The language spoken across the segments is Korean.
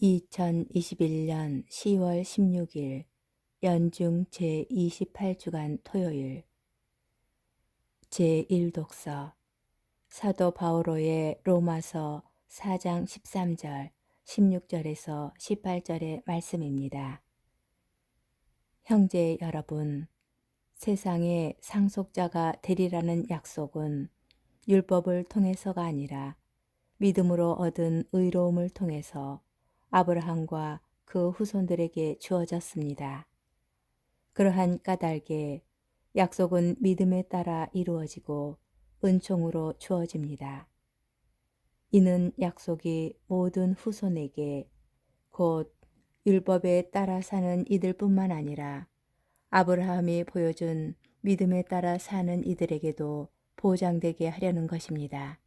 2021년 10월 16일 연중 제28주간 토요일 제1독서 사도 바오로의 로마서 4장 13절 16절에서 18절의 말씀입니다. 형제 여러분, 세상에 상속자가 되리라는 약속은 율법을 통해서가 아니라 믿음으로 얻은 의로움을 통해서 아브라함과 그 후손들에게 주어졌습니다. 그러한 까닭에 약속은 믿음에 따라 이루어지고 은총으로 주어집니다. 이는 약속이 모든 후손에게 곧 율법에 따라 사는 이들뿐만 아니라 아브라함이 보여준 믿음에 따라 사는 이들에게도 보장되게 하려는 것입니다.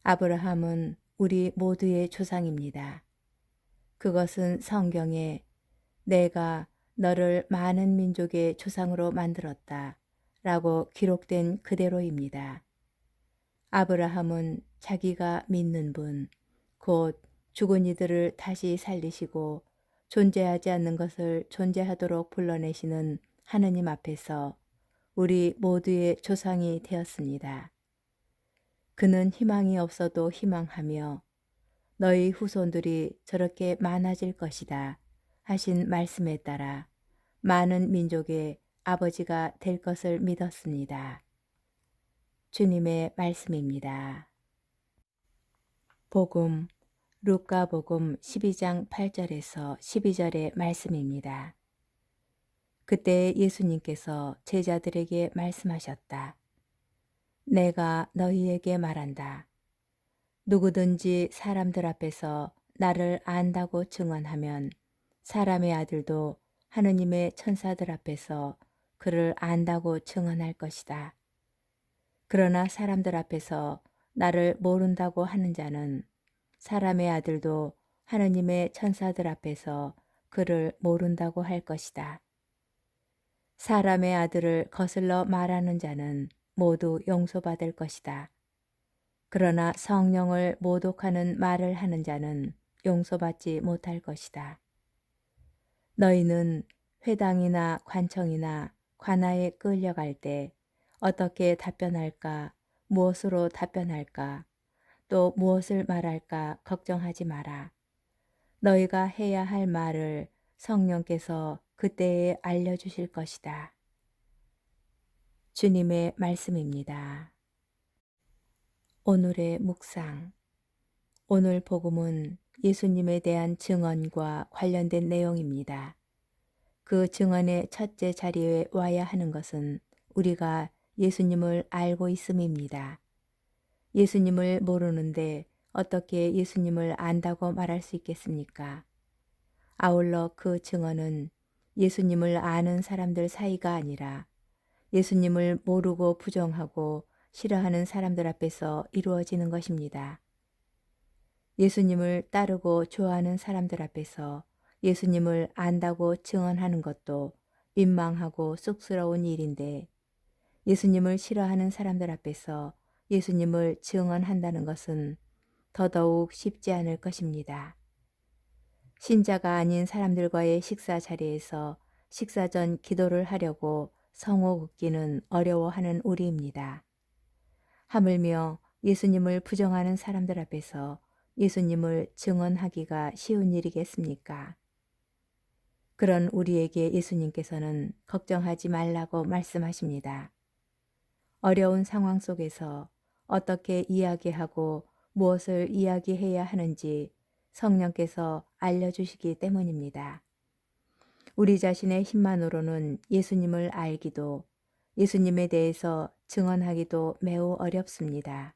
아브라함은 우리 모두의 조상입니다. 그것은 성경에 내가 너를 많은 민족의 조상으로 만들었다 라고 기록된 그대로입니다. 아브라함은 자기가 믿는 분, 곧 죽은 이들을 다시 살리시고 존재하지 않는 것을 존재하도록 불러내시는 하느님 앞에서 우리 모두의 조상이 되었습니다. 그는 희망이 없어도 희망하며 너희 후손들이 저렇게 많아질 것이다 하신 말씀에 따라 많은 민족의 아버지가 될 것을 믿었습니다. 주님의 말씀입니다. 복음 루카복음 12장 8절에서 12절의 말씀입니다. 그때 예수님께서 제자들에게 말씀하셨다. 내가 너희에게 말한다. 누구든지 사람들 앞에서 나를 안다고 증언하면 사람의 아들도 하느님의 천사들 앞에서 그를 안다고 증언할 것이다. 그러나 사람들 앞에서 나를 모른다고 하는 자는 사람의 아들도 하느님의 천사들 앞에서 그를 모른다고 할 것이다. 사람의 아들을 거슬러 말하는 자는 모두 용서받을 것이다. 그러나 성령을 모독하는 말을 하는 자는 용서받지 못할 것이다. 너희는 회당이나 관청이나 관아에 끌려갈 때 어떻게 답변할까, 무엇으로 답변할까, 또 무엇을 말할까 걱정하지 마라. 너희가 해야 할 말을 성령께서 그때에 알려주실 것이다. 주님의 말씀입니다. 오늘의 묵상. 오늘 복음은 예수님에 대한 증언과 관련된 내용입니다. 그 증언의 첫째 자리에 와야 하는 것은 우리가 예수님을 알고 있음입니다. 예수님을 모르는데 어떻게 예수님을 안다고 말할 수 있겠습니까? 아울러 그 증언은 예수님을 아는 사람들 사이가 아니라 예수님을 모르고 부정하고 싫어하는 사람들 앞에서 이루어지는 것입니다. 예수님을 따르고 좋아하는 사람들 앞에서 예수님을 안다고 증언하는 것도 민망하고 쑥스러운 일인데 예수님을 싫어하는 사람들 앞에서 예수님을 증언한다는 것은 더더욱 쉽지 않을 것입니다. 신자가 아닌 사람들과의 식사 자리에서 식사 전 기도를 하려고 성호 긋기는 어려워하는 우리입니다. 하물며 예수님을 부정하는 사람들 앞에서 예수님을 증언하기가 쉬운 일이겠습니까? 그런 우리에게 예수님께서는 걱정하지 말라고 말씀하십니다. 어려운 상황 속에서 어떻게 이야기하고 무엇을 이야기해야 하는지 성령께서 알려주시기 때문입니다. 우리 자신의 힘만으로는 예수님을 알기도 예수님에 대해서 증언하기도 매우 어렵습니다.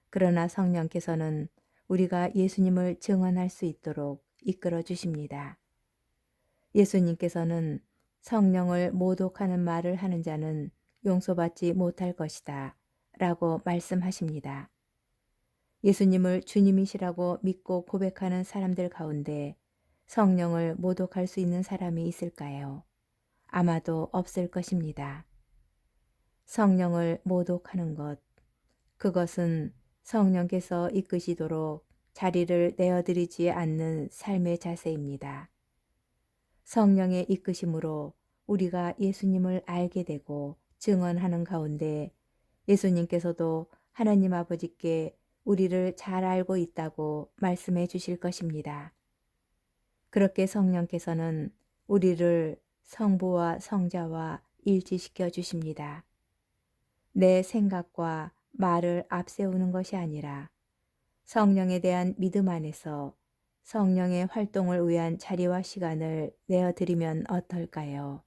그러나 성령께서는 우리가 예수님을 증언할 수 있도록 이끌어 주십니다. 예수님께서는 성령을 모독하는 말을 하는 자는 용서받지 못할 것이다 라고 말씀하십니다. 예수님을 주님이시라고 믿고 고백하는 사람들 가운데 성령을 모독할 수 있는 사람이 있을까요? 아마도 없을 것입니다. 성령을 모독하는 것, 그것은 성령께서 이끄시도록 자리를 내어드리지 않는 삶의 자세입니다. 성령의 이끄심으로 우리가 예수님을 알게 되고 증언하는 가운데 예수님께서도 하나님 아버지께 우리를 잘 알고 있다고 말씀해 주실 것입니다. 그렇게 성령께서는 우리를 성부와 성자와 일치시켜 주십니다. 내 생각과 말을 앞세우는 것이 아니라 성령에 대한 믿음 안에서 성령의 활동을 위한 자리와 시간을 내어드리면 어떨까요?